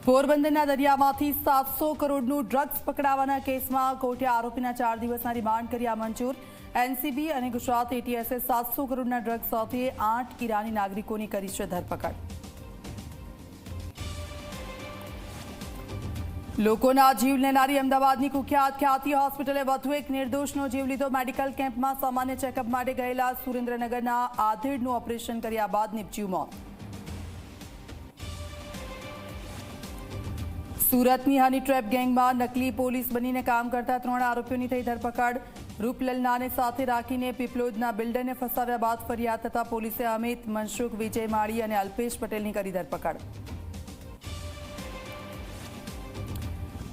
પોરબંદરના દરિયામાંથી 700 કરોડનું ડ્રગ્સ પકડાવાના કેસમાં કોર્ટે આરોપીના 4 દિવસના રિમાન્ડ કર્યા મંજૂર। એનસીબી અને ગુજરાત એટીએસે 700 કરોડના ડ્રગ્સ સાથે 8 ઈરાની નાગરિકોની કરી છે ધરપકડ। લોકોના જીવ લેનારી અમદાવાદની કુખ્યાત ખ્યાતિ હોસ્પિટલે વધુ એક નિર્દોષનો જીવ લીધો। મેડિકલ કેમ્પમાં સામાન્ય ચેકઅપ માટે ગયેલા સુરેન્દ્રનગરના આધેડનું ઓપરેશન કર્યા બાદ નીપજ્યું મોત। સુરતની હની ટ્રેપ ગેંગમાં નકલી પોલીસ બનીને કામ કરતા 3 આરોપીઓની થઈ ધરપકડ। રૂપલલનાને સાથે રાખીને પીપલોદના બિલ્ડરને ફસાવ્યા બાદ ફરિયાદ થતા પોલીસે અમિત, મનસુખ, વિજય માળી અને અલ્પેશ પટેલની કરી ધરપકડ।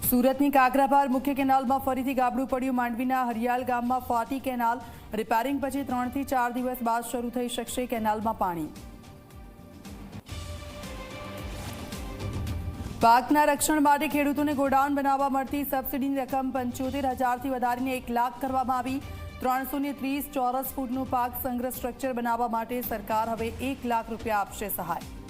સુરતની કાકરાપાર મુખ્ય કેનાલમાં ફરીથી ગાબડું પડ્યું। માંડવીના હરિયાલ ગામમાં ફાટી કેનાલ। રિપેરિંગ પછી 3 થી 4 દિવસ બાદ શરૂ થઈ શકશે કેનાલમાં પાણી। પાકના રક્ષણ માટે ખેડૂતોને ગોડાઉન બનાવવા મળતી સબસિડીની રકમ 75,000થી વધારીને 1 લાખ કરવામાં આવી। 330 ચોરસ ફૂટનું પાક સંગ્રહ સ્ટ્રક્ચર બનાવવા માટે સરકાર હવે 1 લાખ રૂપિયા આપશે સહાય।